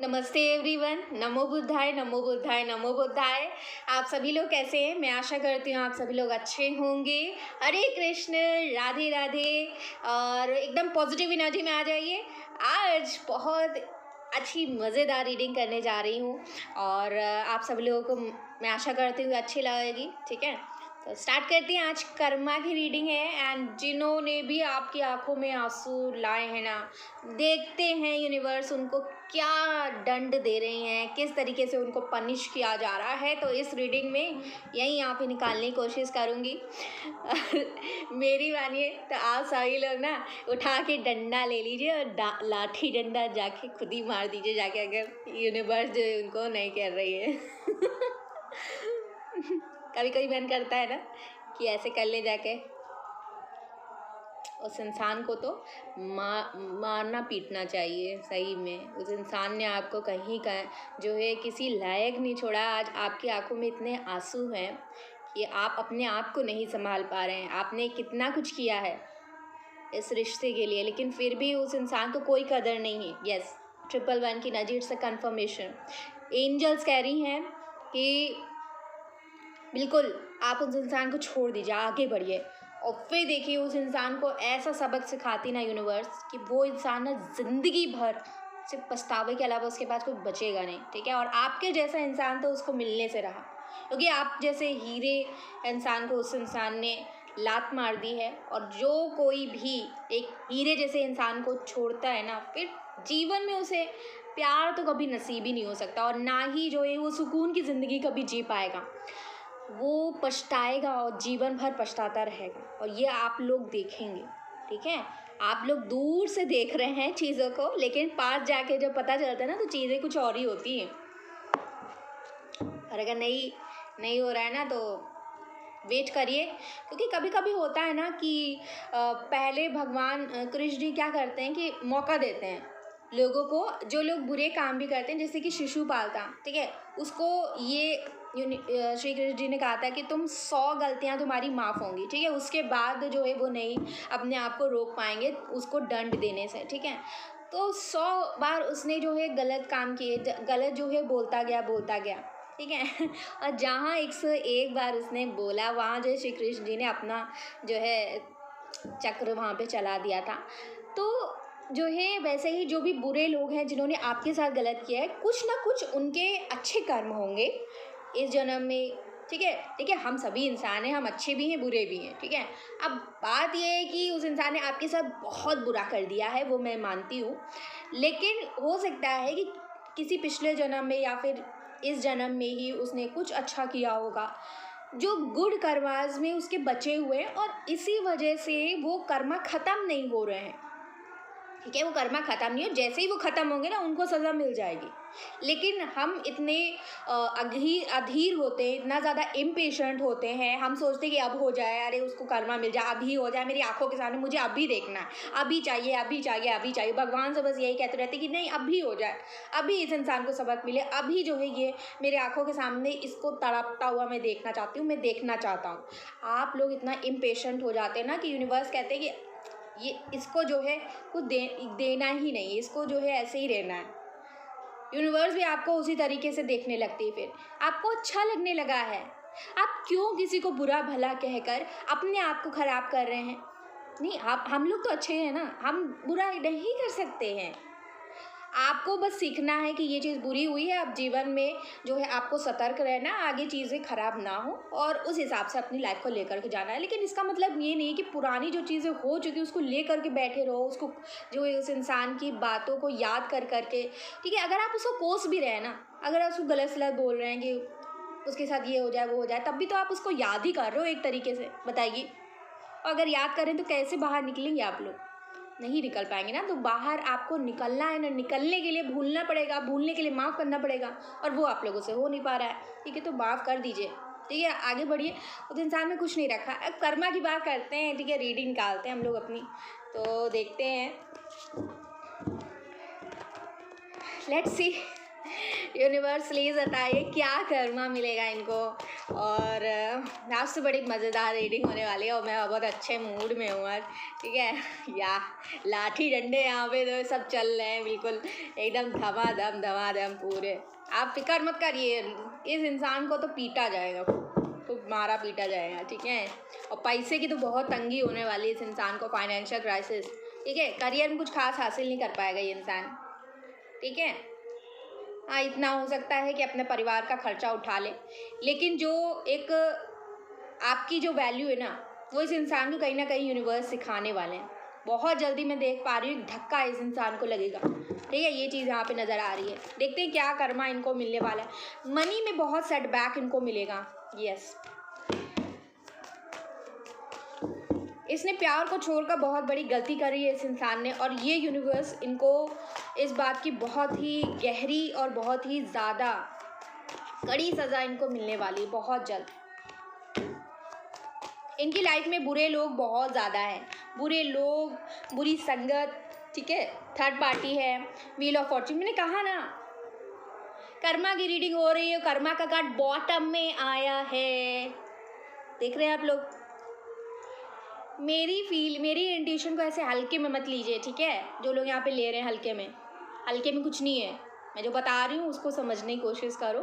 नमस्ते एवरीवन। नमो बुद्धाय नमो बुद्धाय नमो बुद्धाय। आप सभी लोग कैसे हैं? मैं आशा करती हूँ आप सभी लोग अच्छे होंगे। हरे कृष्ण, राधे राधे। और एकदम पॉजिटिव एनर्जी में आ जाइए। आज बहुत अच्छी मज़ेदार रीडिंग करने जा रही हूँ और आप सभी लोगों को मैं आशा करती हूँ अच्छी लगेगी। ठीक है, तो स्टार्ट करते हैं। आज कर्मा की रीडिंग है एंड जिन्होंने भी आपकी आंखों में आंसू लाए हैं ना, देखते हैं यूनिवर्स उनको क्या दंड दे रहे हैं, किस तरीके से उनको पनिश किया जा रहा है। तो इस रीडिंग में यही यहाँ पे निकालने की कोशिश करूँगी। मेरी मानिए तो आप सभी लोग ना उठा के डंडा ले लीजिए और लाठी डंडा जाके खुद ही मार दीजिए जाके, अगर यूनिवर्स जो है उनको नहीं कर रही है। कभी कभी मन करता है ना कि ऐसे कर ले जाके उस इंसान को तो मारना पीटना चाहिए। सही में उस इंसान ने आपको कहीं का जो है किसी लायक नहीं छोड़ा। आज आपकी आंखों में इतने आंसू हैं कि आप अपने आप को नहीं संभाल पा रहे हैं। आपने कितना कुछ किया है इस रिश्ते के लिए, लेकिन फिर भी उस इंसान को कोई कदर नहीं है। यस, 111 की energy, it's a confirmation. Angels कह रही हैं कि बिल्कुल आप उस इंसान को छोड़ दीजिए, आगे बढ़िए। और फिर देखिए उस इंसान को ऐसा सबक सिखाती ना यूनिवर्स कि वो इंसान ना ज़िंदगी भर सिर्फ पछतावे के अलावा उसके पास कोई बचेगा नहीं। ठीक है, और आपके जैसा इंसान तो उसको मिलने से रहा, क्योंकि आप जैसे हीरे इंसान को उस इंसान ने लात मार दी है। और जो कोई भी एक हीरे जैसे इंसान को छोड़ता है ना, फिर जीवन में उसे प्यार तो कभी नसीब ही नहीं हो सकता और ना ही जो है वो सुकून की ज़िंदगी कभी जी पाएगा। वो पछताएगा और जीवन भर पछताता रहेगा। और ये आप लोग देखेंगे। ठीक है, आप लोग दूर से देख रहे हैं चीज़ों को, लेकिन पास जाके जब पता चलता है ना तो चीज़ें कुछ और ही होती हैं। और अगर नहीं हो रहा है ना तो वेट करिए, क्योंकि कभी कभी होता है ना कि पहले भगवान कृष्ण जी क्या करते हैं कि मौका देते हैं लोगों को, जो लोग बुरे काम भी करते हैं, जैसे कि शिशुपाल था। ठीक है, उसको ये श्री कृष्ण जी ने कहा था कि तुम 100 गलतियां तुम्हारी माफ़ होंगी। ठीक है, उसके बाद जो है वो नहीं अपने आप को रोक पाएंगे उसको दंड देने से। ठीक है, तो 100 बार उसने जो है गलत काम किए, गलत जो है बोलता गया। ठीक है, और जहाँ 101 बार उसने बोला, वहाँ जो श्री कृष्ण जी ने अपना जो है चक्र वहाँ पे चला दिया था। तो जो है वैसे ही जो भी बुरे लोग हैं जिन्होंने आपके साथ गलत किया है, कुछ ना कुछ उनके अच्छे कर्म होंगे इस जन्म में। ठीक है, हम सभी इंसान हैं, हम अच्छे भी हैं बुरे भी हैं। ठीक है, अब बात यह है कि उस इंसान ने आपके साथ बहुत बुरा कर दिया है, वो मैं मानती हूँ, लेकिन हो सकता है कि किसी पिछले जन्म में या फिर इस जन्म में ही उसने कुछ अच्छा किया होगा जो गुड कर्मास में उसके बचे हुए हैं, और इसी वजह से वो कर्मा ख़त्म नहीं हो रहे हैं। ठीक है, वो कर्मा ख़त्म नहीं हो, जैसे ही वो ख़त्म होंगे ना उनको सज़ा मिल जाएगी। लेकिन हम इतने अधीर होते हैं, इतना ज़्यादा इम्पेशेंट होते हैं, हम सोचते हैं कि अब हो जाए, अरे उसको कर्मा मिल जाए, अभी हो जाए, मेरी आंखों के सामने, मुझे अभी देखना है, अभी चाहिए अभी चाहिए अभी चाहिए। भगवान से बस यही कहते रहते कि नहीं अभी हो जाए, अभी इस इंसान को सबक मिले, अभी जो है ये मेरे आंखों के सामने इसको तड़पता हुआ मैं देखना चाहती हूँ, मैं देखना चाहता हूँ। आप लोग इतना इम्पेशेंट हो जाते हैं ना कि यूनिवर्स कहते हैं कि ये इसको जो है कुछ देना ही नहीं, इसको जो है ऐसे ही रहना है। यूनिवर्स भी आपको उसी तरीके से देखने लगती है। फिर आपको अच्छा लगने लगा है, आप क्यों किसी को बुरा भला कहकर अपने आप को ख़राब कर रहे हैं? नहीं, आप हम लोग तो अच्छे हैं ना, हम बुरा नहीं कर सकते हैं। आपको बस सीखना है कि ये चीज़ बुरी हुई है, अब जीवन में जो है आपको सतर्क रहना, आगे चीज़ें ख़राब ना हो और उस हिसाब से अपनी लाइफ को लेकर के जाना है। लेकिन इसका मतलब ये नहीं है कि पुरानी जो चीज़ें हो चुकी उसको लेकर के बैठे रहो, उसको जो है उस इंसान की बातों को याद कर करके। ठीक है, अगर आप उसको कोस भी रहे हैं ना, अगर आप उसको गलत सलत बोल रहे हैं कि उसके साथ ये हो जाए वो हो जाए, तब भी तो आप उसको याद ही कर रहे हो एक तरीके से। बताइए, अगर याद करें तो कैसे बाहर निकलेंगे आप लोग? नहीं निकल पाएंगे ना। तो बाहर आपको निकलना है ना, निकलने के लिए भूलना पड़ेगा, भूलने के लिए माफ़ करना पड़ेगा, और वो आप लोगों से हो नहीं पा रहा है। ठीक है, तो माफ़ कर दीजिए। ठीक है, आगे बढ़िए। उस इंसान में कुछ नहीं रखा। अब कर्मा की बात करते हैं। ठीक है, रीडिंग निकालते हैं हम लोग अपनी, तो देखते हैं। लेट्स सी यूनिवर्स प्लीज़ बताइए क्या कर्मा मिलेगा इनको। और आज से बड़ी मज़ेदार रीडिंग होने वाली है और मैं बहुत अच्छे मूड में हूँ आज, ठीक है। या लाठी डंडे यहाँ पे तो सब चल रहे हैं, बिल्कुल एकदम धमाधम पूरे। आप फिक्र मत करिए, इस इंसान को तो पीटा जाएगा, तो मारा पीटा जाएगा, ठीक है। और पैसे की तो बहुत तंगी होने वाली है इस इंसान को, फाइनेंशियल क्राइसिस, ठीक है। करियर में कुछ खास हासिल नहीं कर पाएगा ये इंसान, ठीक है। हाँ, इतना हो सकता है कि अपने परिवार का खर्चा उठा ले, लेकिन जो एक आपकी जो वैल्यू है ना, वो इस इंसान को कहीं ना कहीं यूनिवर्स सिखाने वाले हैं। बहुत जल्दी मैं देख पा रही हूँ, एक धक्का इस इंसान को लगेगा, ठीक है। ये चीज़ यहाँ पे नज़र आ रही है। देखते हैं क्या कर्मा इनको मिलने वाला है। मनी में बहुत सेटबैक इनको मिलेगा, यस। इसने प्यार को छोड़कर बहुत बड़ी गलती करी है इस इंसान ने, और ये यूनिवर्स इनको इस बात की बहुत ही गहरी और बहुत ही ज़्यादा कड़ी सज़ा इनको मिलने वाली है बहुत जल्द। इनकी लाइफ में बुरे लोग बहुत ज़्यादा हैं, बुरे लोग, बुरी संगत, ठीक है। थर्ड पार्टी है, व्हील ऑफ फॉर्च्यून, मैंने कहा ना कर्मा की रीडिंग हो रही है। कर्मा का कार्ड बॉटम में आया है, देख रहे हैं आप लोग। मेरी इंट्यूशन को ऐसे हल्के में मत लीजिए, ठीक है। जो लोग यहाँ पे ले रहे हैं हल्के में कुछ नहीं है। मैं जो बता रही हूँ उसको समझने की कोशिश करो,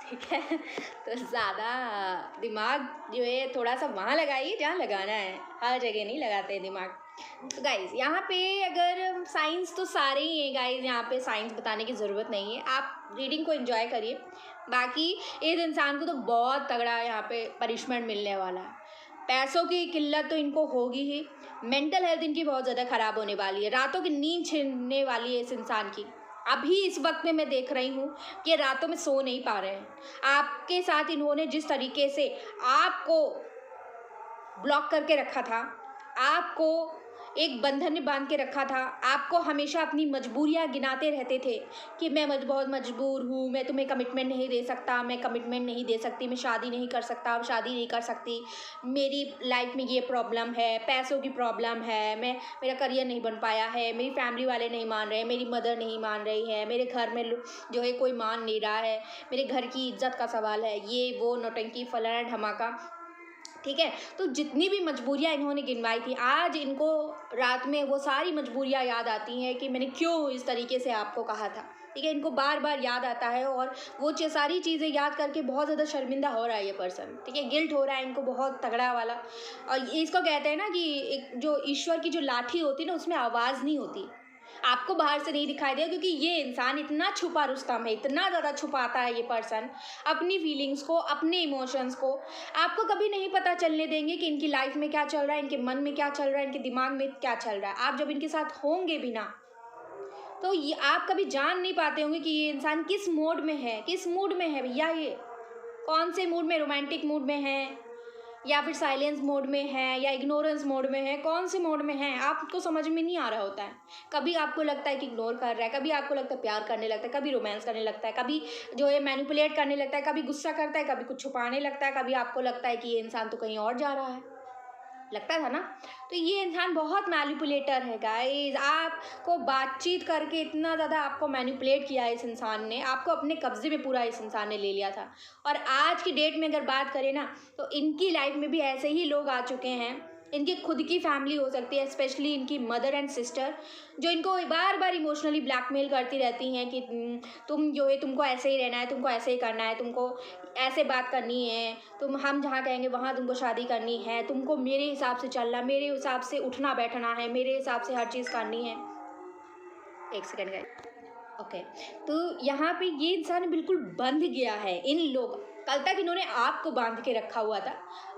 ठीक है। तो ज़्यादा दिमाग जो है थोड़ा सा वहाँ लगाइए जहाँ लगाना है, हर जगह नहीं लगाते हैं दिमाग। तो गाइज़ यहाँ पे अगर साइंस तो सारे ही हैं गाइज़, यहाँ पे साइंस बताने की ज़रूरत नहीं है, आप रीडिंग को एंजॉय करिए। बाकी इस इंसान को तो बहुत तगड़ा यहाँ पे पनिशमेंट मिलने वाला है। पैसों की किल्लत तो इनको होगी ही, मेंटल हेल्थ इनकी बहुत ज़्यादा ख़राब होने वाली है, रातों की नींद छीनने वाली है इस इंसान की। अभी इस वक्त में मैं देख रही हूँ कि रातों में सो नहीं पा रहे हैं। आपके साथ इन्होंने जिस तरीके से आपको ब्लॉक करके रखा था, आपको एक बंधन में बांध के रखा था, आपको हमेशा अपनी मजबूरियां गिनाते रहते थे कि मैं बहुत मजबूर हूँ, मैं तुम्हें कमिटमेंट नहीं दे सकता, मैं कमिटमेंट नहीं दे सकती, मैं शादी नहीं कर सकता, शादी नहीं कर सकती, मेरी लाइफ में ये प्रॉब्लम है, पैसों की प्रॉब्लम है, मेरा करियर नहीं बन पाया है, मेरी फैमिली वाले नहीं मान रहे, मेरी मदर नहीं मान रही है, मेरे घर में जो है कोई मान नहीं रहा है, मेरे घर की इज्जत का सवाल है, ये वो नौटंकी फलाना धमाका, ठीक है। तो जितनी भी मजबूरियां इन्होंने गिनवाई थी, आज इनको रात में वो सारी मजबूरियां याद आती हैं कि मैंने क्यों इस तरीके से आपको कहा था, ठीक है। इनको बार बार याद आता है और वो सारी चीज़ें याद करके बहुत ज़्यादा शर्मिंदा हो रहा है ये पर्सन, ठीक है। गिल्ट हो रहा है इनको बहुत तगड़ा वाला। और इसको कहते हैं ना कि एक जो ईश्वर की जो लाठी होती है ना, उसमें आवाज़ नहीं होती, आपको बाहर से नहीं दिखाई देगा, क्योंकि ये इंसान इतना छुपा रुस्तम है, इतना ज़्यादा छुपाता है ये पर्सन अपनी फीलिंग्स को, अपने इमोशंस को। आपको कभी नहीं पता चलने देंगे कि इनकी लाइफ में क्या चल रहा है, इनके मन में क्या चल रहा है, इनके दिमाग में क्या चल रहा है। आप जब इनके साथ होंगे भी ना, तो ये आप कभी जान नहीं पाते होंगे कि ये इंसान किस मूड में है, किस मूड में है भैया, ये कौन से मूड में, रोमांटिक मूड में है या फिर साइलेंस मोड में है या इग्नोरेंस मोड में है, कौन से मोड में है आपको समझ में नहीं आ रहा होता है। कभी आपको लगता है कि इग्नोर कर रहा है, कभी आपको लगता है प्यार करने लगता है, कभी रोमांस करने लगता है, कभी जो है मैनिपुलेट करने लगता है, कभी गुस्सा करता है, कभी कुछ छुपाने लगता है, कभी आपको लगता है कि ये इंसान तो कहीं और जा रहा है, लगता था ना। तो ये इंसान बहुत मैनिपुलेटर है गाइस, आपको बातचीत करके इतना ज़्यादा आपको मैनिपुलेट किया है इस इंसान ने, आपको अपने कब्जे में पूरा इस इंसान ने ले लिया था। और आज की डेट में अगर बात करें ना, तो इनकी लाइफ में भी ऐसे ही लोग आ चुके हैं। इनकी खुद की फैमिली हो सकती है, स्पेशली इनकी मदर एंड सिस्टर, जो इनको बार बार इमोशनली ब्लैकमेल करती रहती हैं कि तुम जो है, तुमको ऐसे ही रहना है, तुमको ऐसे ही करना है, तुमको ऐसे बात करनी है, हम जहाँ कहेंगे वहाँ तुमको शादी करनी है, तुमको मेरे हिसाब से चलना, मेरे हिसाब से उठना बैठना है, मेरे हिसाब से हर चीज़ करनी है। एक सेकेंड का ओके। तो यहाँ पे ये इंसान बिल्कुल बंध गया है। इन लोग कल तक इन्होंने आपको बांध के रखा हुआ था,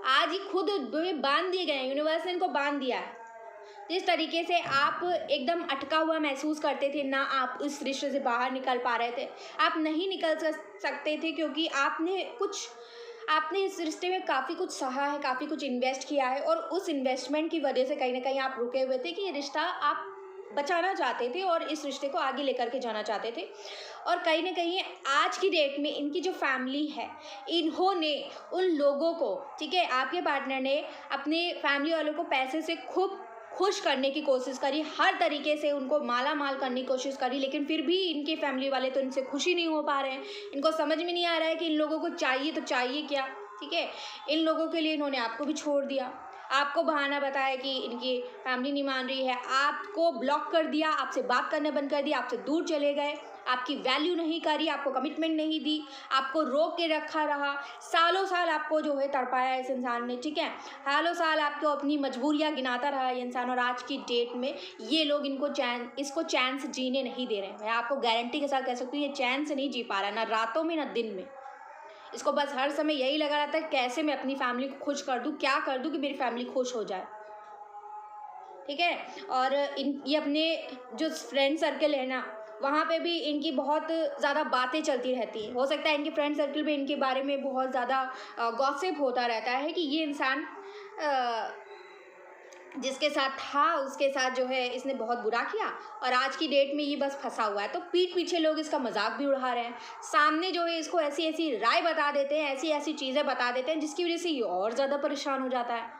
आज ही खुद बांध दिए गए, यूनिवर्स ने इनको बांध दिया है। जिस तरीके से आप एकदम अटका हुआ महसूस करते थे ना, आप इस रिश्ते से बाहर निकल पा रहे थे, आप नहीं निकल सकते थे, क्योंकि आपने इस रिश्ते में काफ़ी कुछ सहा है, काफ़ी कुछ इन्वेस्ट किया है, और उस इन्वेस्टमेंट की वजह से कहीं ना कहीं आप रुके हुए थे कि ये रिश्ता आप बचाना चाहते थे और इस रिश्ते को आगे लेकर के जाना चाहते थे। और कहीं ना कहीं आज की डेट में इनकी जो फैमिली है, इन्होंने उन लोगों को, ठीक है, आपके पार्टनर ने अपने फैमिली वालों को पैसे से खूब खुश करने की कोशिश करी, हर तरीके से उनको माला माल करने की कोशिश करी, लेकिन फिर भी इनकी फैमिली वाले तो इनसे खुशी नहीं हो पा रहे हैं। इनको समझ में नहीं आ रहा है कि इन लोगों को चाहिए तो चाहिए क्या, ठीक है। इन लोगों के लिए इन्होंने आपको भी छोड़ दिया, आपको बहाना बताया कि इनकी फैमिली नहीं मान रही है, आपको ब्लॉक कर दिया, आपसे बात करना बंद कर दिया, आपसे दूर चले गए, आपकी वैल्यू नहीं करी, आपको कमिटमेंट नहीं दी, आपको रोक के रखा रहा, सालों साल आपको जो है तड़पाया इस इंसान ने, ठीक है। सालों साल आपको अपनी मजबूरियां गिनाता रहा ये इंसान, और आज की डेट में ये लोग इसको चैन से जीने नहीं दे रहे हैं। मैं आपको गारंटी के साथ कह सकती हूँ ये चैन से नहीं जी पा रहा, ना रातों में ना दिन में। इसको बस हर समय यही लगा रहता है कैसे मैं अपनी फैमिली को खुश कर दूं, क्या कर दूं कि मेरी फैमिली खुश हो जाए, ठीक है। और ये अपने जो फ्रेंड सर्कल है ना, वहाँ पे भी इनकी बहुत ज़्यादा बातें चलती रहती हैं। हो सकता है इनके फ्रेंड सर्कल में इनके बारे में बहुत ज़्यादा गॉसिप होता रहता है कि ये इंसान जिसके साथ था उसके साथ जो है इसने बहुत बुरा किया, और आज की डेट में ये बस फंसा हुआ है। तो पीठ पीछे लोग इसका मजाक भी उड़ा रहे हैं, सामने जो है इसको ऐसी ऐसी राय बता देते हैं, ऐसी ऐसी चीज़ें बता देते हैं जिसकी वजह से ये और ज़्यादा परेशान हो जाता है,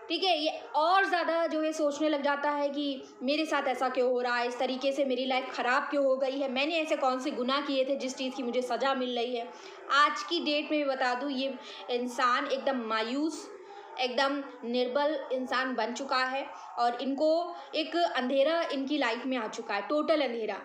ठीक है। ये और ज़्यादा जो है सोचने लग जाता है कि मेरे साथ ऐसा क्यों हो रहा है, इस तरीके से मेरी लाइफ ख़राब क्यों हो गई है, मैंने ऐसे कौन से गुनाह किए थे जिस चीज़ की मुझे सज़ा मिल रही है। आज की डेट में बता दूँ ये इंसान एकदम मायूस, एकदम निर्बल इंसान बन चुका है, और इनको एक अंधेरा इनकी लाइफ में आ चुका है, टोटल अंधेरा,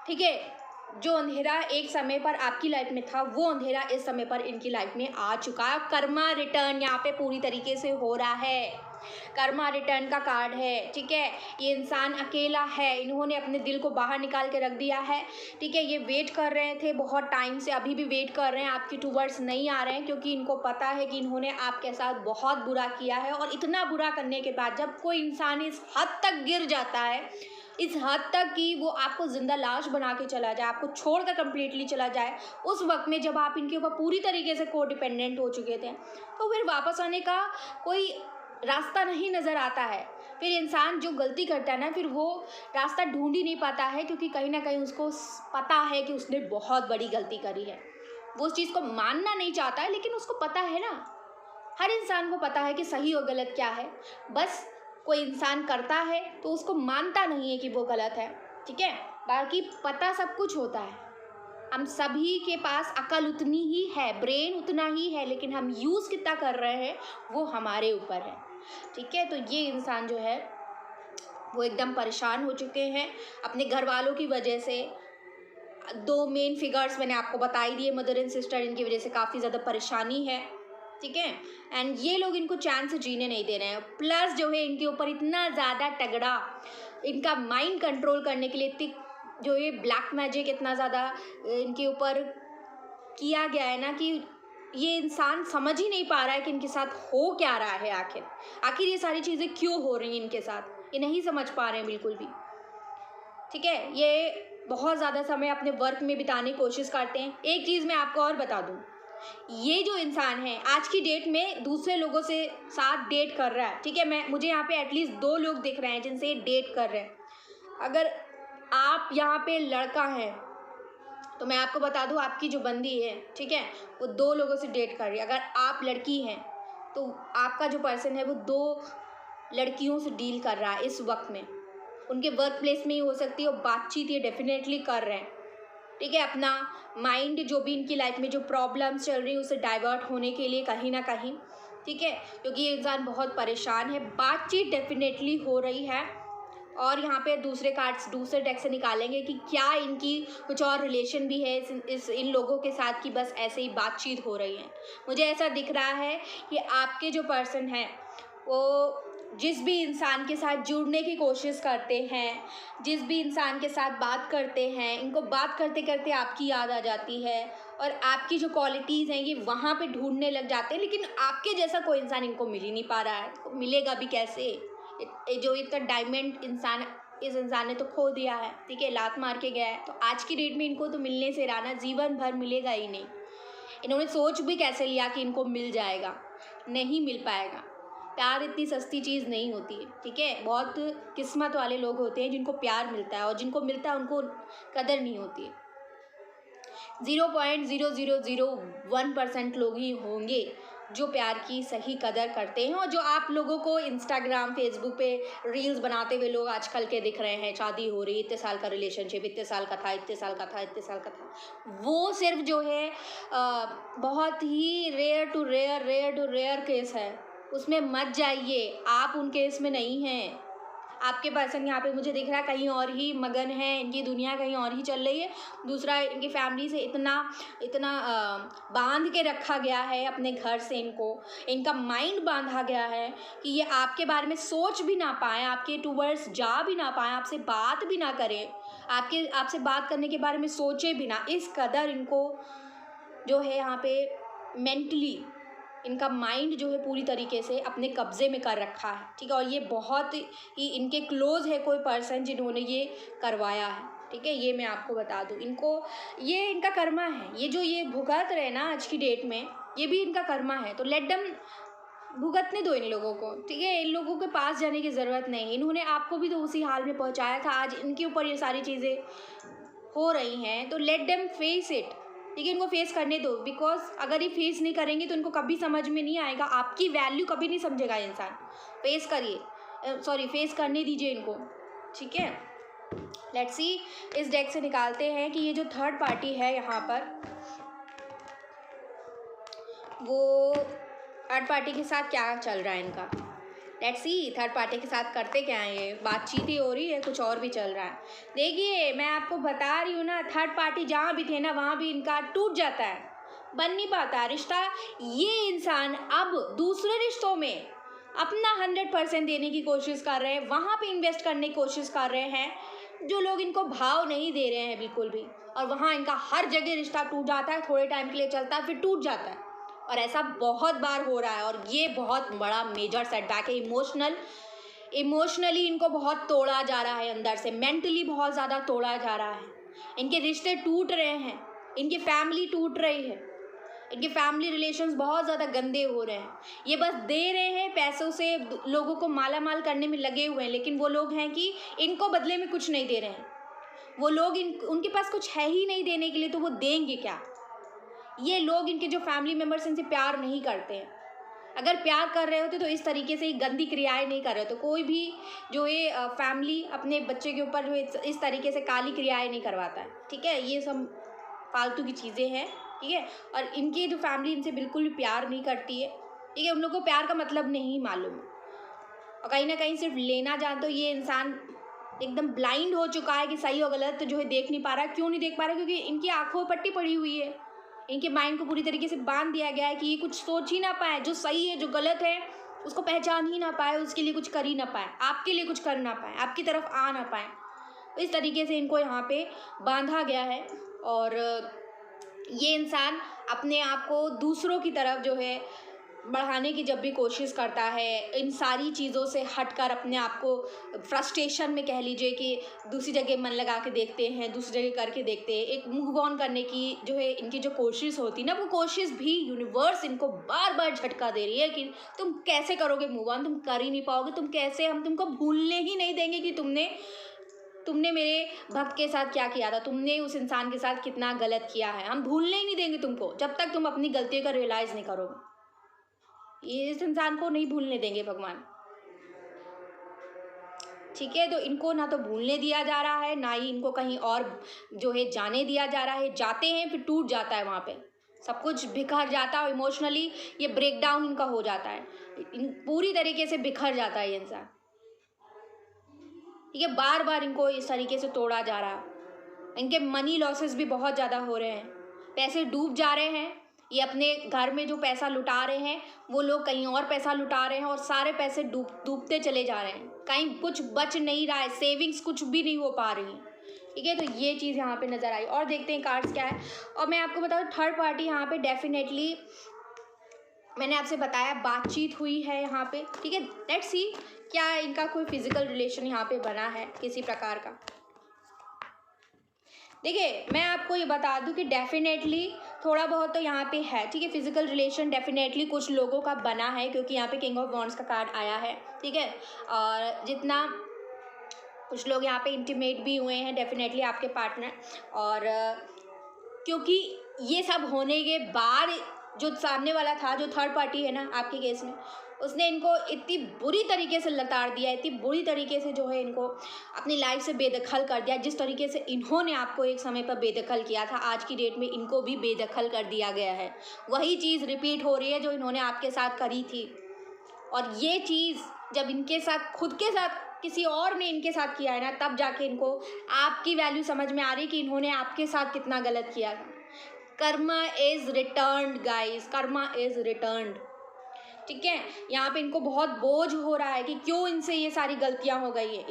ठीक है। जो अंधेरा एक समय पर आपकी लाइफ में था वो अंधेरा इस समय पर इनकी लाइफ में आ चुका है। कर्मा रिटर्न यहाँ पे पूरी तरीके से हो रहा है, कर्मा रिटर्न का कार्ड है, ठीक है। ये इंसान अकेला है, इन्होंने अपने दिल को बाहर निकाल के रख दिया है, ठीक है। ये वेट कर रहे थे बहुत टाइम से, अभी भी वेट कर रहे हैं, आपकी टूवर्ड्स नहीं आ रहे हैं, क्योंकि इनको पता है कि इन्होंने आपके साथ बहुत बुरा किया है। और इतना बुरा करने के बाद जब कोई इंसान इस हद तक गिर जाता है, इस हद तक कि वो आपको ज़िंदा लाश बना के चला जाए, आपको छोड़कर कम्प्लीटली चला जाए, उस वक्त में जब आप इनके ऊपर पूरी तरीके से को डिपेंडेंट हो चुके थे, तो फिर वापस आने का कोई रास्ता नहीं नज़र आता है। फिर इंसान जो गलती करता है ना, फिर वो रास्ता ढूंढ ही नहीं पाता है, क्योंकि कहीं ना कहीं उसको पता है कि उसने बहुत बड़ी गलती करी है। वो उस चीज़ को मानना नहीं चाहता है, लेकिन उसको पता है ना, हर इंसान को पता है कि सही और गलत क्या है। बस कोई इंसान करता है तो उसको मानता नहीं है कि वो गलत है, ठीक है। बाकी पता सब कुछ होता है, हम सभी के पास अकल उतनी ही है, ब्रेन उतना ही है, लेकिन हम यूज़ कितना कर रहे हैं वो हमारे ऊपर है, ठीक है। तो ये इंसान जो है वो एकदम परेशान हो चुके हैं अपने घर वालों की वजह से। दो मेन फिगर्स मैंने आपको बता ही दिए, मदर एंड सिस्टर, इनकी वजह से काफ़ी ज़्यादा परेशानी है, ठीक है। एंड ये लोग इनको चैन से जीने नहीं दे रहे हैं। प्लस जो है इनके ऊपर इतना ज़्यादा तगड़ा इनका माइंड कंट्रोल करने के लिए इतनी जो ये ब्लैक मैजिक इतना ज़्यादा इनके ऊपर किया गया है ना, कि ये इंसान समझ ही नहीं पा रहा है कि इनके साथ हो क्या रहा है, आखिर ये सारी चीज़ें क्यों हो रही हैं इनके साथ, ये नहीं समझ पा रहे हैं बिल्कुल भी, ठीक है। ये बहुत ज़्यादा समय अपने वर्क में बिताने की कोशिश करते हैं। एक चीज़ मैं आपको और बता दूँ, ये जो इंसान है आज की डेट में दूसरे लोगों से साथ डेट कर रहा है, ठीक है। मुझे यहाँ पे एटलीस्ट 2 लोग दिख रहे हैं जिनसे ये डेट कर रहे हैं। अगर आप यहाँ पे लड़का है तो मैं आपको बता दूँ आपकी जो बंदी है, ठीक है, वो 2 लोगों से डेट कर रही है। अगर आप लड़की हैं तो आपका जो पर्सन है वो 2 लड़कियों से डील कर रहा है इस वक्त में। उनके वर्क प्लेस में ही हो सकती है, और बातचीत ये डेफिनेटली कर रहे हैं, ठीक है। अपना माइंड जो भी इनकी लाइफ में जो प्रॉब्लम्स चल रही है उसे डाइवर्ट होने के लिए कहीं ना कहीं, ठीक है, क्योंकि ये इंसान बहुत परेशान है। बातचीत डेफिनेटली हो रही है, और यहाँ पे दूसरे कार्ड्स दूसरे डेक से निकालेंगे कि क्या इनकी कुछ और रिलेशन भी है इन लोगों के साथ, की बस ऐसे ही बातचीत हो रही है। मुझे ऐसा दिख रहा है कि आपके जो पर्सन है वो जिस भी इंसान के साथ जुड़ने की कोशिश करते हैं, जिस भी इंसान के साथ बात करते हैं, इनको बात करते करते आपकी याद आ जाती है, और आपकी जो क्वालिटीज़ हैं ये वहाँ पे ढूंढने लग जाते हैं। लेकिन आपके जैसा कोई इंसान इनको मिल ही नहीं पा रहा है, तो मिलेगा भी कैसे। जो इतना डायमंड इंसान इस इंसान ने तो खो दिया है, ठीक है, लात मार के गया है। तो आज की डेट में इनको तो मिलने से रहना जीवन भर मिलेगा ही नहीं। इन्होंने सोच भी कैसे लिया कि इनको मिल जाएगा, नहीं मिल पाएगा। प्यार इतनी सस्ती चीज़ नहीं होती है, ठीक है। बहुत किस्मत वाले लोग होते हैं जिनको प्यार मिलता है, और जिनको मिलता है उनको कदर नहीं होती है। 0.0001% लोग ही होंगे जो प्यार की सही कदर करते हैं और जो आप लोगों को इंस्टाग्राम फेसबुक पे रील्स बनाते हुए लोग आजकल के दिख रहे हैं, शादी हो रही, इतने साल का रिलेशनशिप, इतने साल का था, इतने साल का था, इतने साल का था, वो सिर्फ जो है बहुत ही रेयर केस है। उसमें मत जाइए, आप उन केस में नहीं हैं। आपके पर्सन यहाँ पे मुझे दिख रहा है कहीं और ही मगन है, इनकी दुनिया कहीं और ही चल रही है। दूसरा, इनकी फैमिली से इतना इतना बांध के रखा गया है अपने घर से, इनका माइंड बांधा गया है कि ये आपके बारे में सोच भी ना पाए, आपके टूवर्ड्स जा भी ना पाए, आपसे बात भी ना करें, आपसे बात करने के बारे में सोचे भी ना। इस कदर इनको जो है यहाँ पे मेंटली इनका माइंड जो है पूरी तरीके से अपने कब्जे में कर रखा है, ठीक है। और ये बहुत ही इनके क्लोज है कोई पर्सन जिन्होंने ये करवाया है, ठीक है। ये मैं आपको बता दूँ, ये इनका कर्मा है। ये जो ये भुगत रहे ना आज की डेट में, ये भी इनका कर्मा है। तो लेट देम भुगतने दो इन लोगों को, ठीक है। इन लोगों के पास जाने की ज़रूरत नहीं। इन्होंने आपको भी तो उसी हाल में पहुँचाया था, आज इनके ऊपर ये सारी चीज़ें हो रही हैं। तो लेट देम फेस इट, ठीक है। इनको फेस करने दो, बिकॉज अगर ये फेस नहीं करेंगे तो इनको कभी समझ में नहीं आएगा, आपकी वैल्यू कभी नहीं समझेगा इंसान। फेस करिए, फेस करने दीजिए इनको, ठीक है। लेट्स सी, इस डेक से निकालते हैं कि ये जो थर्ड पार्टी है यहाँ पर, वो थर्ड पार्टी के साथ क्या चल रहा है इनका। लेट्स सी, थर्ड पार्टी के साथ करते क्या है ये, बातचीत ही हो रही है, कुछ और भी चल रहा है। देखिए, मैं आपको बता रही हूँ ना, थर्ड पार्टी जहाँ भी थे ना वहाँ भी इनका टूट जाता है, बन नहीं पाता रिश्ता। ये इंसान अब दूसरे रिश्तों में अपना 100% देने की कोशिश कर रहे हैं, वहाँ पे इन्वेस्ट करने की कोशिश कर रहे हैं जो लोग इनको भाव नहीं दे रहे हैं बिल्कुल भी, और वहाँ इनका हर जगह रिश्ता टूट जाता है, थोड़े टाइम के लिए चलता है फिर टूट जाता है। और ऐसा बहुत बार हो रहा है, और ये बहुत बड़ा मेजर सेटबैक है। इमोशनली इनको बहुत तोड़ा जा रहा है, अंदर से मेंटली बहुत ज़्यादा तोड़ा जा रहा है। इनके रिश्ते टूट रहे हैं, इनकी फैमिली टूट रही है, इनके फैमिली रिलेशंस बहुत ज़्यादा गंदे हो रहे हैं। ये बस दे रहे हैं पैसों से, लोगों को माला माल करने में लगे हुए हैं, लेकिन वो लोग हैं कि इनको बदले में कुछ नहीं दे रहे हैं। वो लोग उनके पास कुछ है ही नहीं देने के लिए, तो वो देंगे क्या। ये लोग, इनके जो फैमिली मेम्बर्स इनसे प्यार नहीं करते हैं। अगर प्यार कर रहे होते तो इस तरीके से गंदी क्रियाएं नहीं कर रहे होते। कोई भी जो है फैमिली अपने बच्चे के ऊपर जो है इस तरीके से काली क्रियाएं नहीं करवाता है, ठीक है। ये सब फालतू की चीज़ें हैं, ठीक है। और इनकी जो फैमिली इनसे बिल्कुल भी प्यार नहीं करती है, ठीक है। उन लोगों को प्यार का मतलब नहीं मालूम, और कहीं ना कहीं सिर्फ लेना जान, तो ये इंसान एकदम ब्लाइंड हो चुका है कि सही और गलत जो है देख नहीं पा रहा। क्यों नहीं देख पा रहा? क्योंकि इनकी आंखों में पट्टी पड़ी हुई है, इनके माइंड को पूरी तरीके से बांध दिया गया है कि ये कुछ सोच ही ना पाए, जो सही है जो गलत है उसको पहचान ही ना पाए, उसके लिए कुछ कर ही ना पाए, आपके लिए कुछ कर ना पाए, आपकी तरफ आ ना पाए। तो इस तरीके से इनको यहाँ पे बांधा गया है। और ये इंसान अपने आप को दूसरों की तरफ जो है बढ़ाने की जब भी कोशिश करता है, इन सारी चीज़ों से हटकर अपने आप को फ्रस्ट्रेशन में कह लीजिए कि दूसरी जगह मन लगा के देखते हैं, दूसरी जगह करके देखते हैं, एक मूव ऑन करने की जो है इनकी जो कोशिश होती है ना, वो कोशिश भी यूनिवर्स इनको बार बार झटका दे रही है कि तुम कैसे करोगे मूव ऑन, तुम कर ही नहीं पाओगे, तुम कैसे, हम तुमको भूलने ही नहीं देंगे कि तुमने मेरे भक्त के साथ क्या किया था, तुमने उस इंसान के साथ कितना गलत किया है, हम भूलने ही नहीं देंगे तुमको जब तक तुम अपनी गलतियों का रियलाइज़ नहीं करोगे। ये इस इंसान को नहीं भूलने देंगे भगवान, ठीक है। तो इनको ना तो भूलने दिया जा रहा है, ना ही इनको कहीं और जो है जाने दिया जा रहा है। जाते हैं फिर टूट जाता है, वहाँ पे सब कुछ बिखर जाता है, और इमोशनली ये ब्रेक डाउन इनका हो जाता है, पूरी तरीके से बिखर जाता है ये इंसान, ठीक है। बार बार इनको इस तरीके से तोड़ा जा रहा है। इनके मनी लॉसेस भी बहुत ज़्यादा हो रहे हैं, पैसे डूब जा रहे हैं। ये अपने घर में जो पैसा लुटा रहे हैं वो लोग कहीं और पैसा लुटा रहे हैं, और सारे पैसे डूबते चले जा रहे हैं, कहीं कुछ बच नहीं रहा है, सेविंग्स कुछ भी नहीं हो पा रही हैं, ठीक है। तो ये चीज़ यहाँ पे नज़र आई। और देखते हैं कार्ड्स क्या है। और मैं आपको बताऊँ, थर्ड पार्टी यहाँ पे डेफिनेटली, मैंने आपसे बताया बातचीत हुई है यहाँ पे, ठीक है। लेट्स सी क्या इनका कोई फिजिकल रिलेशन यहाँ पे बना है किसी प्रकार का। देखिए, मैं आपको ये बता दूं कि डेफिनेटली थोड़ा बहुत तो यहाँ पे है, ठीक है। फिजिकल रिलेशन डेफिनेटली कुछ लोगों का बना है, क्योंकि यहाँ पे किंग ऑफ वॉन्ड्स का कार्ड आया है, ठीक है। और जितना कुछ लोग यहाँ पे इंटीमेट भी हुए हैं डेफिनेटली आपके पार्टनर, और क्योंकि ये सब होने के बाद जो सामने वाला था, जो थर्ड पार्टी है ना आपके केस में, उसने इनको इतनी बुरी तरीके से लताड़ दिया, इतनी बुरी तरीके से जो है इनको अपनी लाइफ से बेदखल कर दिया। जिस तरीके से इन्होंने आपको एक समय पर बेदखल किया था, आज की डेट में इनको भी बेदखल कर दिया गया है। वही चीज़ रिपीट हो रही है जो इन्होंने आपके साथ करी थी। और ये चीज़ जब इनके साथ, खुद के साथ किसी और ने इनके साथ किया है ना, तब जाके इनको आपकी वैल्यू समझ में आ रही कि इन्होंने आपके साथ कितना गलत किया था। Karma is returned guys, Karma is returned. ठीक है, यहाँ पे इनको बहुत बोझ हो रहा है कि क्यों इनसे ये सारी गलतियां हो गई है,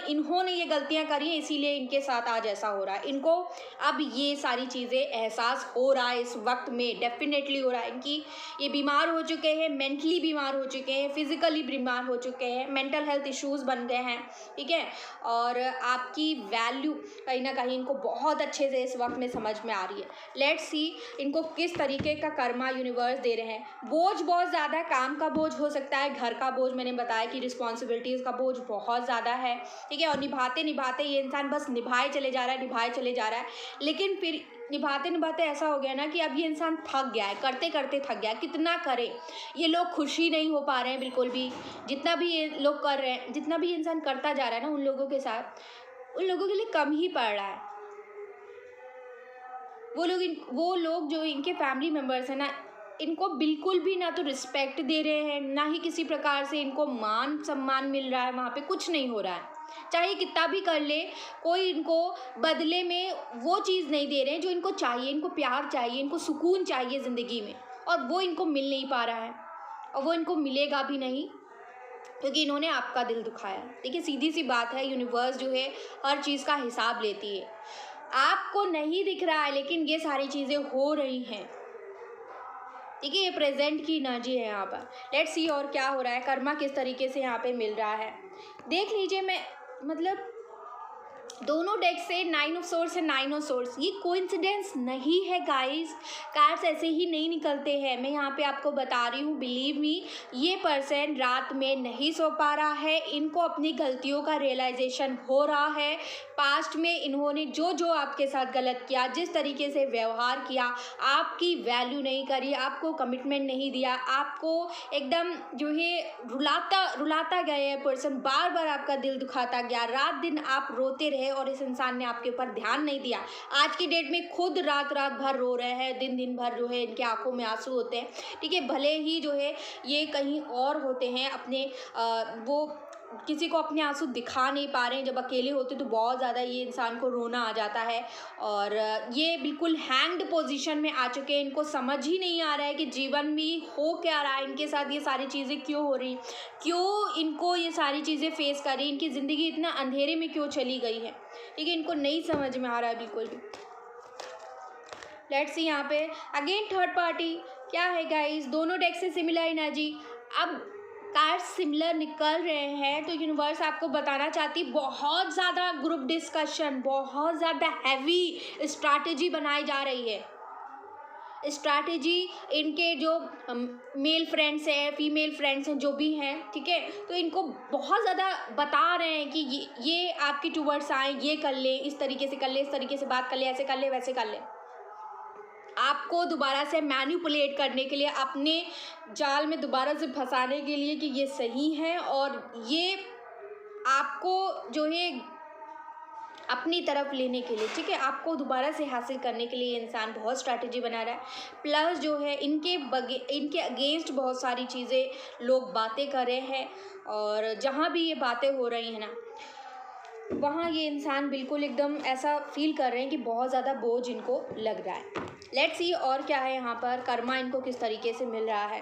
इन्होंने ये गलतियां करी हैं, इसीलिए इनके साथ आज ऐसा हो रहा है। इनको अब ये सारी चीज़ें एहसास हो रहा है इस वक्त में, डेफिनेटली हो रहा है। इनकी ये बीमार हो चुके हैं, मेंटली बीमार हो चुके हैं, फिजिकली बीमार हो चुके हैं, मेंटल हेल्थ इश्यूज़ बन गए हैं। ठीक है, और आपकी वैल्यू कहीं ना कहीं इनको बहुत अच्छे से इस वक्त में समझ में आ रही है। लेट्स सी इनको किस तरीके का कर्मा यूनिवर्स दे रहे हैं। बोझ बहुत ज़्यादा, काम का बोझ हो सकता है, घर का बोझ, मैंने बताया कि रिस्पॉन्सिबिलिटीज़ का बोझ बहुत ज़्यादा है। ठीक है, और निभाते निभाते ये इंसान बस निभाए चले जा रहा है, निभाए चले जा रहा है, लेकिन फिर निभाते निभाते ऐसा हो गया ना कि अब ये इंसान थक गया है, करते करते थक गया है। कितना करे, ये लोग खुशी नहीं हो पा रहे हैं बिल्कुल भी। जितना भी ये लोग कर रहे हैं, जितना भी इंसान करता जा रहा है ना उन लोगों के साथ, उन लोगों के लिए कम ही पड़ रहा है। वो लोग जो इनके फैमिली मेम्बर्स हैं ना, इनको बिल्कुल भी ना तो रिस्पेक्ट दे रहे हैं, ना ही किसी प्रकार से इनको मान सम्मान मिल रहा है। वहाँ पे कुछ नहीं हो रहा है, चाहे कितना भी कर ले, कोई इनको बदले में वो चीज़ नहीं दे रहे हैं जो इनको चाहिए। इनको प्यार चाहिए, इनको सुकून चाहिए ज़िंदगी में, और वो इनको मिल नहीं पा रहा है, और वो इनको मिलेगा भी नहीं, क्योंकि इन्होंने आपका दिल दुखाया। देखिए, सीधी सी बात है, यूनिवर्स जो है हर चीज़ का हिसाब लेती है। आपको नहीं दिख रहा है, लेकिन ये सारी चीज़ें हो रही हैं। ठीक है, ये प्रेजेंट की एनर्जी है यहाँ पर। लेट्स सी और क्या हो रहा है, कर्मा किस तरीके से यहाँ पे मिल रहा है, देख लीजिए। मैं मतलब दोनों डेक से 9 ऑफ सोर्स है, 9 ऑफ सोर्स, ये कोइंसिडेंस नहीं है गाइस। कार्ड्स ऐसे ही नहीं निकलते हैं, मैं यहाँ पे आपको बता रही हूँ। बिलीव मी, ये पर्सन रात में नहीं सो पा रहा है, इनको अपनी गलतियों का रियलाइजेशन हो रहा है। पास्ट में इन्होंने जो जो आपके साथ गलत किया, जिस तरीके से व्यवहार किया, आपकी वैल्यू नहीं करी, आपको कमिटमेंट नहीं दिया, आपको एकदम जो है रुलाता गया है पर्सन, बार बार आपका दिल दुखाता गया, रात दिन आप रोते रहे और इस इंसान ने आपके ऊपर ध्यान नहीं दिया। आज की डेट में खुद रात रात भर रो रहे हैं, दिन दिन भर जो है इनकी आंखों में आंसू होते हैं। ठीक है, भले ही जो है ये कहीं और होते हैं, अपने वो किसी को अपने आंसू दिखा नहीं पा रहे हैं। जब अकेले होते तो बहुत ज़्यादा ये इंसान को रोना आ जाता है, और ये बिल्कुल हैंग्ड पोजीशन में आ चुके हैं। इनको समझ ही नहीं आ रहा है कि जीवन में हो क्या रहा है, इनके साथ ये सारी चीज़ें क्यों हो रही, क्यों इनको ये सारी चीज़ें फेस कर रही, इनकी ज़िंदगी इतना अंधेरे में क्यों चली गई है। ठीक है, इनको नहीं समझ में आ रहा है बिल्कुल भी। लेट्स सी यहाँ पे अगेन थर्ड पार्टी क्या है गाइस, दोनों डेक से सिमिलर एनर्जी। अब कार्ड सिमिलर निकल रहे हैं तो यूनिवर्स आपको बताना चाहती, बहुत ज़्यादा ग्रुप डिस्कशन, बहुत ज़्यादा हैवी स्ट्रैटेजी बनाई जा रही है। स्ट्रैटेजी इनके जो मेल फ्रेंड्स हैं, फीमेल फ्रेंड्स हैं, जो भी हैं, ठीक है, तो इनको बहुत ज़्यादा बता रहे हैं कि ये आपकी टूवर्ड्स आए, ये कर ले, इस तरीके से कर ले, इस तरीके से बात कर ले, ऐसे कर ले, वैसे कर ले, आपको दोबारा से मैनिपुलेट करने के लिए, अपने जाल में दोबारा से फंसाने के लिए कि ये सही है, और ये आपको जो है अपनी तरफ लेने के लिए, ठीक है, आपको दोबारा से हासिल करने के लिए इंसान बहुत स्ट्रैटेजी बना रहा है। प्लस जो है इनके अगेंस्ट बहुत सारी चीज़ें लोग बातें कर रहे हैं, और जहाँ भी ये बातें हो रही हैं ना, वहाँ ये इंसान बिल्कुल एकदम ऐसा फील कर रहे हैं कि बहुत ज़्यादा बोझ इनको लग रहा है। लेट्स सी और क्या है यहाँ पर, कर्मा इनको किस तरीके से मिल रहा है।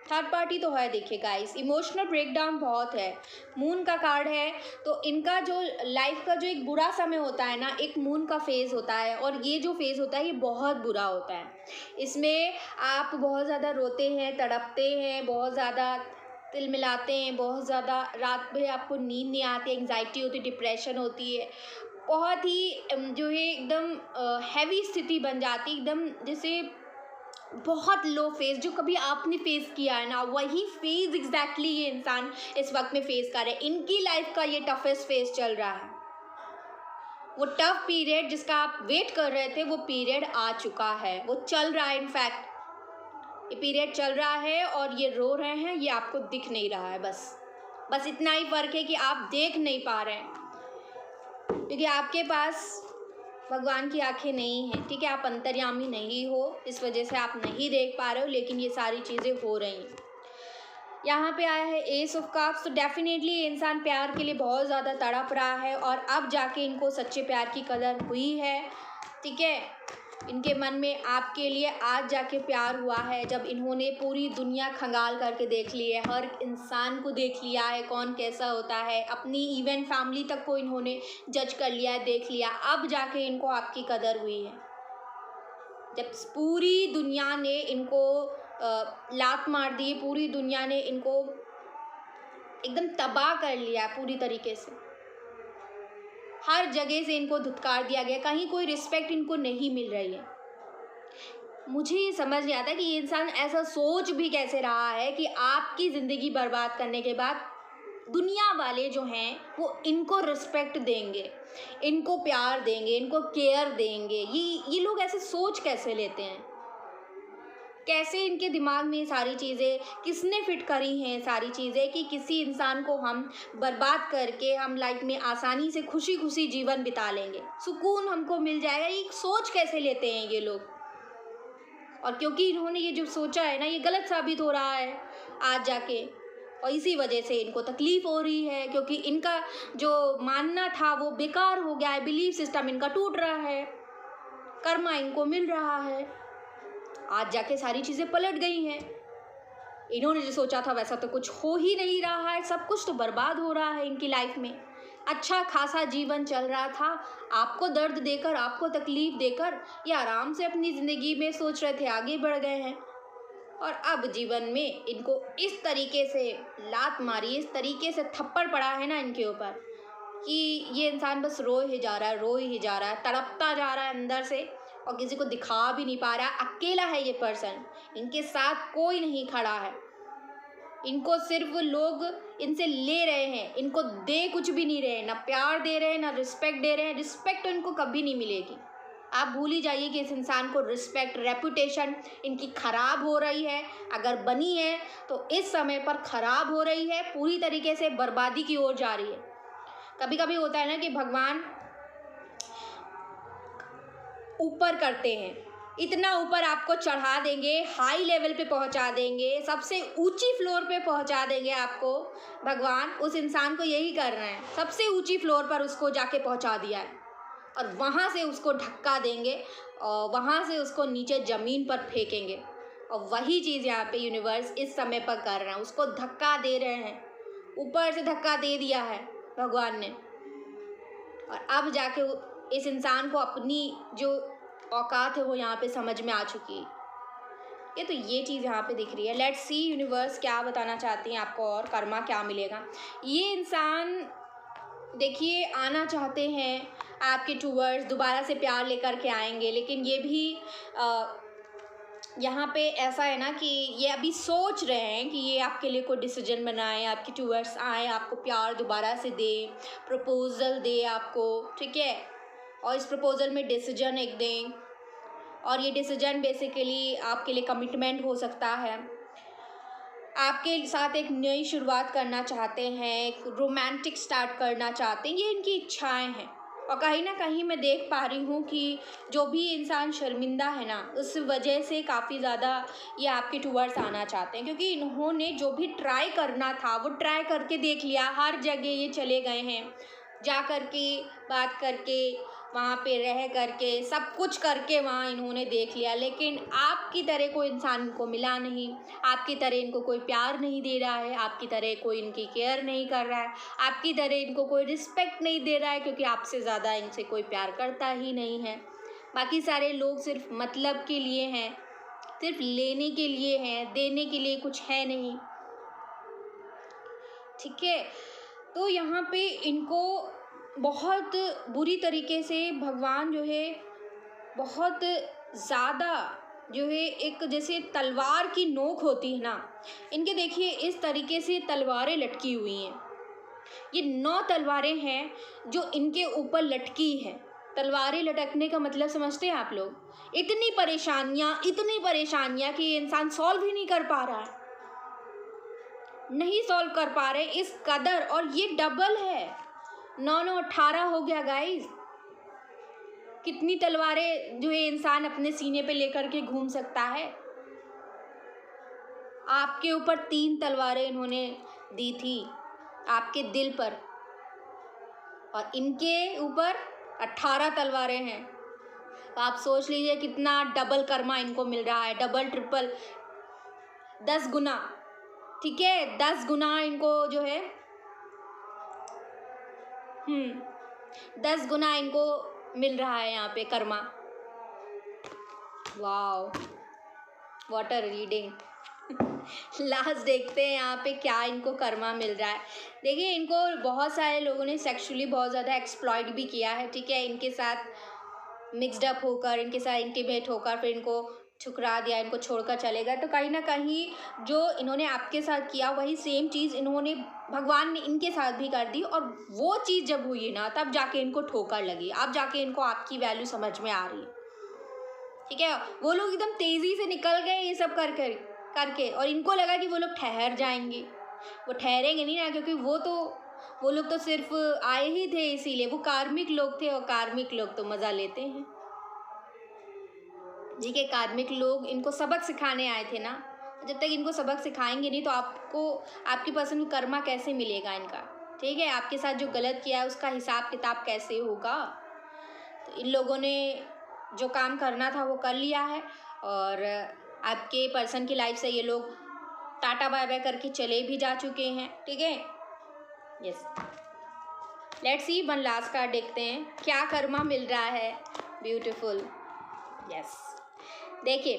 थर्ड पार्टी तो है, देखिए गाइस, इमोशनल ब्रेकडाउन बहुत है, मून का कार्ड है, तो इनका जो लाइफ का जो एक बुरा समय होता है ना, एक मून का फेज़ होता है, और ये जो फेज़ होता है ये बहुत बुरा होता है। इसमें आप बहुत ज़्यादा रोते हैं, तड़पते हैं, बहुत ज़्यादा तिल मिलाते हैं, बहुत ज़्यादा रात में आपको नींद नहीं आती, एंग्जाइटी होती, डिप्रेशन होती है, बहुत ही जो है एकदम हैवी स्थिति बन जाती, एकदम जैसे बहुत लो फेज़ जो कभी आपने फेस किया है ना, वही फेज़ एग्जैक्टली ये इंसान इस वक्त में फेस कर रहे हैं। इनकी लाइफ का ये टफेस्ट फेज़ चल रहा है। वो टफ पीरियड जिसका आप वेट कर रहे थे वो पीरियड आ चुका है, वो चल रहा है। इनफैक्ट ये पीरियड चल रहा है और ये रो रहे हैं, ये आपको दिख नहीं रहा है। बस इतना ही फ़र्क है कि आप देख नहीं पा रहे हैं, क्योंकि आपके पास भगवान की आंखें नहीं हैं। ठीक है, आप अंतर्यामी नहीं हो, इस वजह से आप नहीं देख पा रहे हो, लेकिन ये सारी चीज़ें हो रही हैं। यहाँ पे आया है एस ऑफ कप्स, तो डेफिनेटली ये इंसान प्यार के लिए बहुत ज़्यादा तड़प रहा है और अब जाके इनको सच्चे प्यार की कदर हुई है। ठीक है, इनके मन में आपके लिए आज जाके प्यार हुआ है, जब इन्होंने पूरी दुनिया खंगाल करके देख ली है, हर इंसान को देख लिया है कौन कैसा होता है, अपनी इवन फैमिली तक को इन्होंने जज कर लिया है, देख लिया। अब जाके इनको आपकी कदर हुई है, जब पूरी दुनिया ने इनको लात मार दी, पूरी दुनिया ने इनको एकदम तबाह कर लिया पूरी तरीके से, हर जगह से इनको धुतकार दिया गया, कहीं कोई रिस्पेक्ट इनको नहीं मिल रही है। मुझे ये समझ नहीं आता कि ये इंसान ऐसा सोच भी कैसे रहा है कि आपकी ज़िंदगी बर्बाद करने के बाद दुनिया वाले जो हैं वो इनको रिस्पेक्ट देंगे, इनको प्यार देंगे, इनको केयर देंगे। ये लोग ऐसे सोच कैसे लेते हैं? कैसे इनके दिमाग में ये सारी चीज़ें किसने फिट करी हैं, सारी चीज़ें कि किसी इंसान को हम बर्बाद करके हम लाइफ में आसानी से खुशी खुशी जीवन बिता लेंगे, सुकून हमको मिल जाएगा। ये सोच कैसे लेते हैं ये लोग? और क्योंकि इन्होंने ये जो सोचा है ना, ये गलत साबित हो रहा है आज जाके, और इसी वजह से इनको तकलीफ़ हो रही है, क्योंकि इनका जो मानना था वो बेकार हो गया है, बिलीफ सिस्टम इनका टूट रहा है, कर्मा इनको मिल रहा है। आज जाके सारी चीज़ें पलट गई हैं। इन्होंने जो सोचा था वैसा तो कुछ हो ही नहीं रहा है, सब कुछ तो बर्बाद हो रहा है इनकी लाइफ में। अच्छा खासा जीवन चल रहा था, आपको दर्द देकर, आपको तकलीफ़ देकर ये आराम से अपनी ज़िंदगी में सोच रहे थे आगे बढ़ गए हैं, और अब जीवन में इनको इस तरीके से लात मारी, इस तरीके से थप्पड़ पड़ा है ना इनके ऊपर कि ये इंसान बस रो ही जा रहा है, रो ही जा रहा है, तड़पता जा रहा है अंदर से, और किसी को दिखा भी नहीं पा रहा। अकेला है ये पर्सन, इनके साथ कोई नहीं खड़ा है, इनको सिर्फ लोग इनसे ले रहे हैं, इनको दे कुछ भी नहीं रहे, ना प्यार दे रहे हैं, ना रिस्पेक्ट दे रहे हैं। रिस्पेक्ट तो इनको कभी नहीं मिलेगी। आप भूल ही जाइए कि इस इंसान को रिस्पेक्ट, रेपुटेशन इनकी ख़राब हो रही है, अगर बनी है तो इस समय पर ख़राब हो रही है, पूरी तरीके से बर्बादी की ओर जा रही है। कभी कभी होता है ना कि भगवान ऊपर करते हैं, इतना ऊपर आपको चढ़ा देंगे, हाई लेवल पे पहुंचा देंगे, सबसे ऊंची फ्लोर पे पहुंचा देंगे आपको। भगवान उस इंसान को यही कर रहे हैं, सबसे ऊंची फ्लोर पर उसको जाके पहुंचा दिया है, और वहाँ से उसको धक्का देंगे और वहाँ से उसको नीचे ज़मीन पर फेंकेंगे। और वही चीज़ यहाँ पे यूनिवर्स इस समय पर कर रहे हैं, उसको धक्का दे रहे हैं, ऊपर से धक्का दे दिया है भगवान ने, और अब जाके इस इंसान को अपनी जो औकात है वो यहाँ पे समझ में आ चुकी है। तो ये चीज़ यहाँ पे दिख रही है। लेट्स सी यूनिवर्स क्या बताना चाहती हैं आपको, और कर्मा क्या मिलेगा। ये इंसान देखिए आना चाहते हैं आपके टूवर्ड्स, दोबारा से प्यार लेकर के आएंगे, लेकिन ये भी यहाँ पे ऐसा है ना कि ये अभी सोच रहे हैं कि ये आपके लिए कोई डिसीजन बनाए, आपके टूवर्ड्स आए, आपको प्यार दोबारा से दे, प्रपोजल दे आपको, ठीक है, और इस प्रपोजल में डिसीजन एक दें, और ये डिसीजन बेसिकली आपके लिए कमिटमेंट हो सकता है, आपके साथ एक नई शुरुआत करना चाहते हैं, एक रोमांटिक स्टार्ट करना चाहते हैं, ये इनकी इच्छाएं हैं। और कहीं ना कहीं मैं देख पा रही हूँ कि जो भी इंसान शर्मिंदा है ना, उस वजह से काफ़ी ज़्यादा ये आपके टूवर्ड्स आना चाहते हैं, क्योंकि इन्होंने जो भी ट्राई करना था वो ट्राई करके देख लिया, हर जगह ये चले गए हैं, जा कर के बात करके, वहाँ पे रह करके, सब कुछ करके वहाँ इन्होंने देख लिया, लेकिन आपकी तरह कोई इंसान इनको मिला नहीं, आपकी तरह इनको कोई प्यार नहीं दे रहा है, आपकी तरह कोई इनकी केयर नहीं कर रहा है, आपकी तरह इनको कोई रिस्पेक्ट नहीं दे रहा है, क्योंकि आपसे ज़्यादा इनसे कोई प्यार करता ही नहीं है। बाकी सारे लोग सिर्फ मतलब के लिए हैं, सिर्फ लेने के लिए हैं, देने के लिए कुछ है नहीं, ठीक है। तो यहाँ पे इनको बहुत बुरी तरीके से भगवान जो है बहुत ज़्यादा जो है, एक जैसे तलवार की नोक होती है ना, इनके देखिए इस तरीके से तलवारें लटकी हुई हैं, ये 9 तलवारें हैं जो इनके ऊपर लटकी हैं। तलवारें लटकने का मतलब समझते हैं आप लोग? इतनी परेशानियां कि ये इंसान सॉल्व ही नहीं कर पा रहा है, नहीं सॉल्व कर पा रहे इस कदर। और ये डबल है, 9 9 18 हो गया गाइस। कितनी तलवारें जो है इंसान अपने सीने पे लेकर के घूम सकता है। आपके ऊपर 3 तलवारें इन्होंने दी थी, आपके दिल पर, और इनके ऊपर 18 तलवारें हैं। तो आप सोच लीजिए कितना डबल कर्मा इनको मिल रहा है, डबल ट्रिपल 10 गुना। ठीक है, 10 गुना इनको जो है 10 गुना इनको मिल रहा है यहाँ पे Karma. Wow, what a reading. Last देखते हैं यहाँ पे क्या इनको कर्मा मिल रहा है। देखिए, इनको बहुत सारे लोगों ने सेक्सुअली बहुत ज़्यादा एक्सप्लॉइट भी किया है। ठीक है, इनके साथ मिक्सड अप होकर, इनके साथ इंटीमेट होकर फिर इनको ठुकरा दिया, इनको छोड़कर चले गए। तो कहीं ना कहीं जो इन्होंने आपके साथ किया वही सेम चीज़ इन्होंने, भगवान ने इनके साथ भी कर दी। और वो चीज़ जब हुई ना, तब जाके इनको ठोकर लगी, अब जाके इनको आपकी वैल्यू समझ में आ रही है। ठीक है, वो लोग एकदम तेज़ी से निकल गए ये सब करके, और इनको लगा कि वो लोग ठहर जाएंगे। वो ठहरेंगे नहीं ना, क्योंकि वो लोग तो सिर्फ आए ही थे इसीलिए। वो कार्मिक लोग थे, और कार्मिक लोग तो मज़ा लेते हैं। ठीक है, कार्मिक लोग इनको सबक सिखाने आए थे ना। जब तक इनको सबक सिखाएंगे नहीं तो आपको, आपकी पर्सन को कर्मा कैसे मिलेगा इनका। ठीक है, आपके साथ जो गलत किया है उसका हिसाब किताब कैसे होगा। तो इन लोगों ने जो काम करना था वो कर लिया है, और आपके पर्सन की लाइफ से ये लोग टाटा बाय बाय करके चले भी जा चुके हैं। ठीक है, yes. Let's see, one last card देखते हैं क्या कर्मा मिल रहा है। Beautiful, yes. देखिए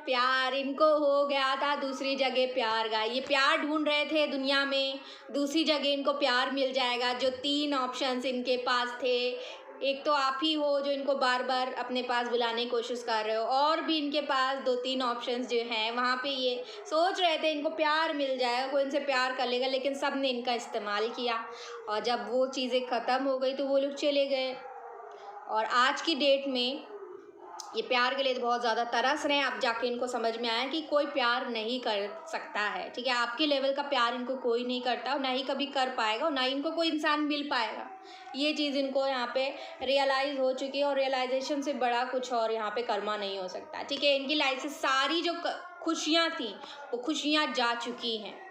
प्यार इनको हो गया था दूसरी जगह प्यार का। ये प्यार ढूंढ रहे थे दुनिया में, दूसरी जगह इनको प्यार मिल जाएगा। जो 3 ऑप्शंस इनके पास थे, एक तो आप ही हो जो इनको बार बार अपने पास बुलाने की कोशिश कर रहे हो, और भी इनके पास 2-3 ऑप्शंस जो हैं वहाँ पे ये सोच रहे थे इनको प्यार मिल जाएगा, कोई इनसे प्यार कर लेगा, लेकिन सब ने इनका इस्तेमाल किया। और जब वो चीज़ें ख़त्म हो गई तो वो लोग चले गए। और आज की डेट में ये प्यार के लिए तो बहुत ज़्यादा तरस रहे हैं। अब जाके इनको समझ में आया कि कोई प्यार नहीं कर सकता है। ठीक है, आपके लेवल का प्यार इनको कोई नहीं करता, और ना ही कभी कर पाएगा, और ना ही इनको कोई इंसान मिल पाएगा। ये चीज़ इनको यहाँ पे रियलाइज़ हो चुकी है, और रियलाइजेशन से बड़ा कुछ और यहाँ पे कर्मा नहीं हो सकता। ठीक है, इनकी लाइफ से सारी जो खुशियाँ थी वो खुशियाँ जा चुकी हैं।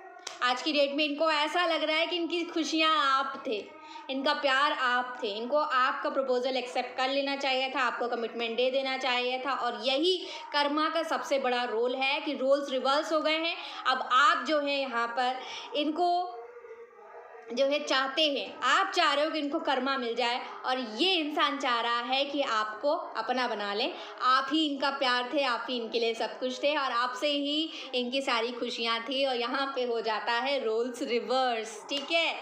आज की डेट में इनको ऐसा लग रहा है कि इनकी खुशियाँ आप थे, इनका प्यार आप थे। इनको आपका प्रपोजल एक्सेप्ट कर लेना चाहिए था, आपको कमिटमेंट दे देना चाहिए था। और यही कर्मा का सबसे बड़ा रोल है कि रोल्स रिवर्स हो गए हैं। अब आप जो है यहाँ पर इनको जो है चाहते हैं, आप चाह रहे हो कि इनको कर्मा मिल जाए, और ये इंसान चाह रहा है कि आपको अपना बना लें। आप ही इनका प्यार थे, आप ही इनके लिए सब कुछ थे, और आपसे ही इनकी सारी खुशियाँ थी। और यहाँ पे हो जाता है रोल्स रिवर्स। ठीक है,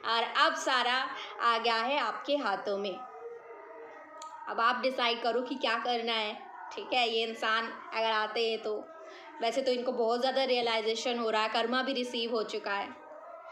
और अब सारा आ गया है आपके हाथों में। अब आप डिसाइड करो कि क्या करना है। ठीक है, ये इंसान अगर आते हैं तो वैसे तो इनको बहुत ज़्यादा रियलाइजेशन हो रहा है, कर्मा भी रिसीव हो चुका है।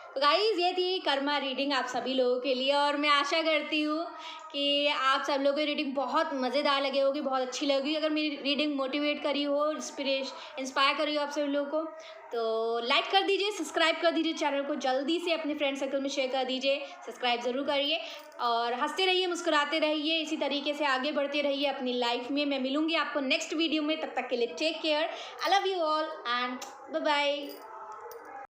तो गाइज़, ये थी कर्मा रीडिंग आप सभी लोगों के लिए, और मैं आशा करती हूँ कि आप सब लोगों की रीडिंग बहुत मज़ेदार लगे होगी, बहुत अच्छी लगी। अगर मेरी रीडिंग मोटिवेट करी हो, इंस्पायर करी हो आप सभी लोगों को, तो लाइक कर दीजिए, सब्सक्राइब कर दीजिए चैनल को, जल्दी से अपने फ्रेंड सर्कल में शेयर कर दीजिए, सब्सक्राइब ज़रूर करिए, और हंसते रहिए, मुस्कुराते रहिए, इसी तरीके से आगे बढ़ते रहिए अपनी लाइफ में। मैं मिलूँगी आपको नेक्स्ट वीडियो में, तब तक के लिए take care, I love you all and bye bye.